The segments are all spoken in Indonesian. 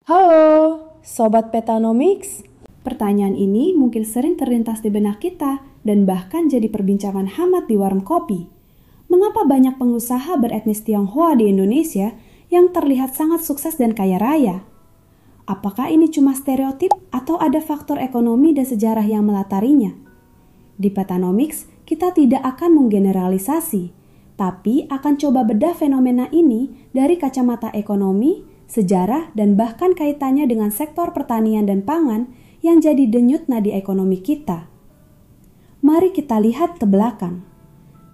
Halo, Sobat Petanomics. Pertanyaan ini mungkin sering terlintas di benak kita dan bahkan jadi perbincangan hangat di warung kopi. Mengapa banyak pengusaha beretnis Tionghoa di Indonesia yang terlihat sangat sukses dan kaya raya? Apakah ini cuma stereotip atau ada faktor ekonomi dan sejarah yang melatarinya? Di Petanomics, kita tidak akan menggeneralisasi, tapi akan coba bedah fenomena ini dari kacamata ekonomi, sejarah, dan bahkan kaitannya dengan sektor pertanian dan pangan yang jadi denyut nadi ekonomi kita. Mari kita lihat ke belakang.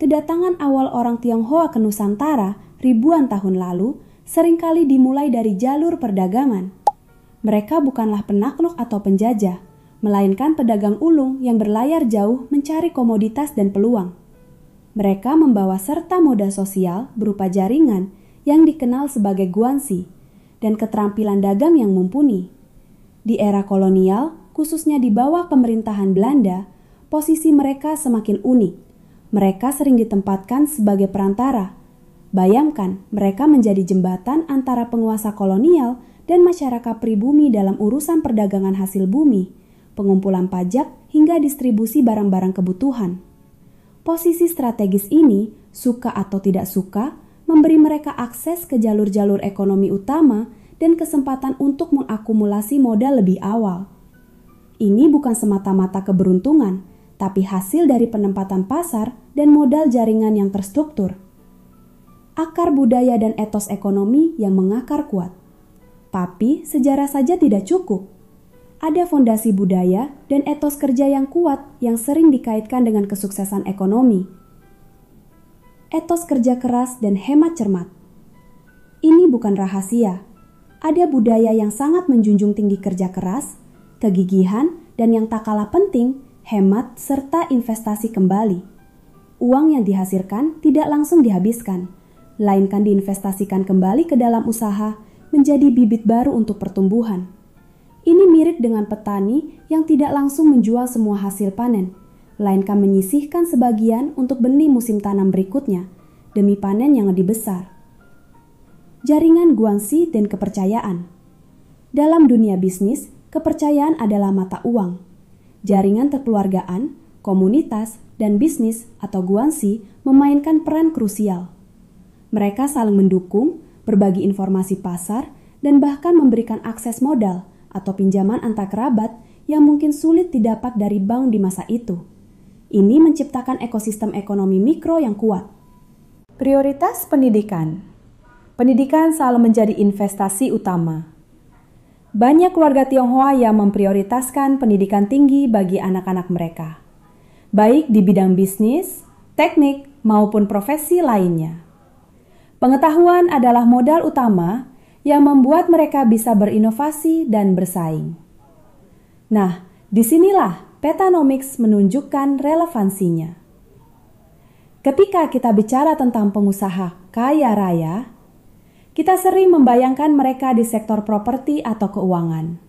Kedatangan awal orang Tionghoa ke Nusantara ribuan tahun lalu seringkali dimulai dari jalur perdagangan. Mereka bukanlah penakluk atau penjajah, melainkan pedagang ulung yang berlayar jauh mencari komoditas dan peluang. Mereka membawa serta modal sosial berupa jaringan yang dikenal sebagai guansi dan keterampilan dagang yang mumpuni. Di era kolonial, khususnya di bawah pemerintahan Belanda, posisi mereka semakin unik. Mereka sering ditempatkan sebagai perantara. Bayangkan, mereka menjadi jembatan antara penguasa kolonial dan masyarakat pribumi dalam urusan perdagangan hasil bumi, pengumpulan pajak, hingga distribusi barang-barang kebutuhan. Posisi strategis ini, suka atau tidak suka, memberi mereka akses ke jalur-jalur ekonomi utama dan kesempatan untuk mengakumulasi modal lebih awal. Ini bukan semata-mata keberuntungan, tapi hasil dari penempatan pasar dan modal jaringan yang terstruktur. Akar budaya dan etos ekonomi yang mengakar kuat. Tapi sejarah saja tidak cukup. Ada fondasi budaya dan etos kerja yang kuat yang sering dikaitkan dengan kesuksesan ekonomi. Etos kerja keras dan hemat cermat. Ini bukan rahasia. Ada budaya yang sangat menjunjung tinggi kerja keras, kegigihan, dan yang tak kalah penting, hemat serta investasi kembali. Uang yang dihasilkan tidak langsung dihabiskan, melainkan diinvestasikan kembali ke dalam usaha menjadi bibit baru untuk pertumbuhan. Ini mirip dengan petani yang tidak langsung menjual semua hasil panen, melainkan menyisihkan sebagian untuk benih musim tanam berikutnya, demi panen yang lebih besar. Jaringan guansi dan kepercayaan. Dalam dunia bisnis, kepercayaan adalah mata uang. Jaringan kekeluargaan, komunitas, dan bisnis atau guansi memainkan peran krusial. Mereka saling mendukung, berbagi informasi pasar, dan bahkan memberikan akses modal atau pinjaman antar kerabat yang mungkin sulit didapat dari bank di masa itu. Ini menciptakan ekosistem ekonomi mikro yang kuat. Prioritas pendidikan. Pendidikan selalu menjadi investasi utama. Banyak warga Tionghoa yang memprioritaskan pendidikan tinggi bagi anak-anak mereka, baik di bidang bisnis, teknik, maupun profesi lainnya. Pengetahuan adalah modal utama yang membuat mereka bisa berinovasi dan bersaing. Nah, disinilah Petanomics menunjukkan relevansinya. Ketika kita bicara tentang pengusaha kaya raya, kita sering membayangkan mereka di sektor properti atau keuangan.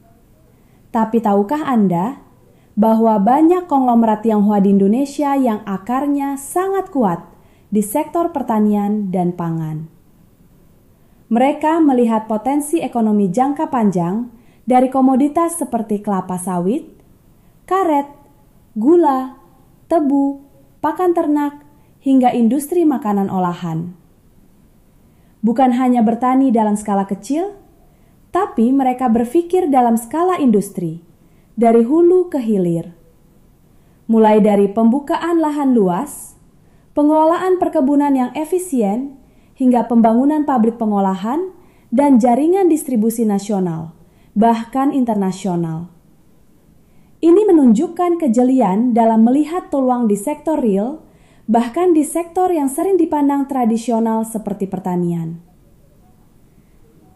Tapi tahukah Anda bahwa banyak konglomerat Tionghoa di Indonesia yang akarnya sangat kuat di sektor pertanian dan pangan? Mereka melihat potensi ekonomi jangka panjang dari komoditas seperti kelapa sawit, karet, gula, tebu, pakan ternak, hingga industri makanan olahan. Bukan hanya bertani dalam skala kecil, tapi mereka berpikir dalam skala industri, dari hulu ke hilir. Mulai dari pembukaan lahan luas, pengelolaan perkebunan yang efisien, hingga pembangunan pabrik pengolahan dan jaringan distribusi nasional, bahkan internasional. Ini menunjukkan kejelian dalam melihat peluang di sektor real, bahkan di sektor yang sering dipandang tradisional seperti pertanian.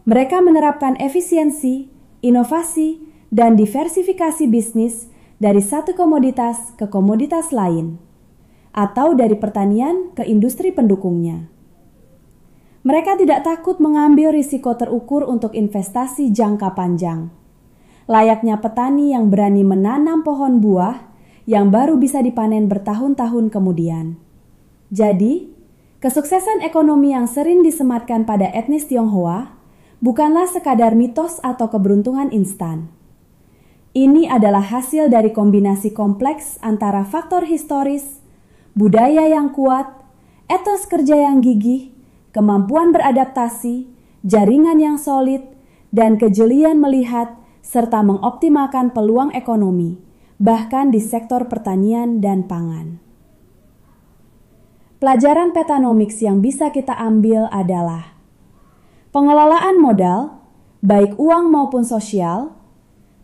Mereka menerapkan efisiensi, inovasi, dan diversifikasi bisnis dari satu komoditas ke komoditas lain, atau dari pertanian ke industri pendukungnya. Mereka tidak takut mengambil risiko terukur untuk investasi jangka panjang. Layaknya petani yang berani menanam pohon buah yang baru bisa dipanen bertahun-tahun kemudian. Jadi, kesuksesan ekonomi yang sering disematkan pada etnis Tionghoa bukanlah sekadar mitos atau keberuntungan instan. Ini adalah hasil dari kombinasi kompleks antara faktor historis, budaya yang kuat, etos kerja yang gigih, kemampuan beradaptasi, jaringan yang solid, dan kejelian melihat serta mengoptimalkan peluang ekonomi, bahkan di sektor pertanian dan pangan. Pelajaran Petanomics yang bisa kita ambil adalah pengelolaan modal, baik uang maupun sosial,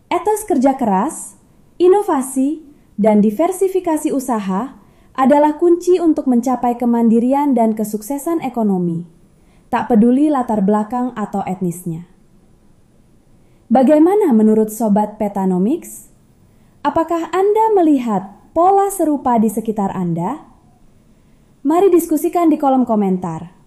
etos kerja keras, inovasi, dan diversifikasi usaha adalah kunci untuk mencapai kemandirian dan kesuksesan ekonomi, tak peduli latar belakang atau etnisnya. Bagaimana menurut Sobat Petanomics? Apakah Anda melihat pola serupa di sekitar Anda? Mari diskusikan di kolom komentar.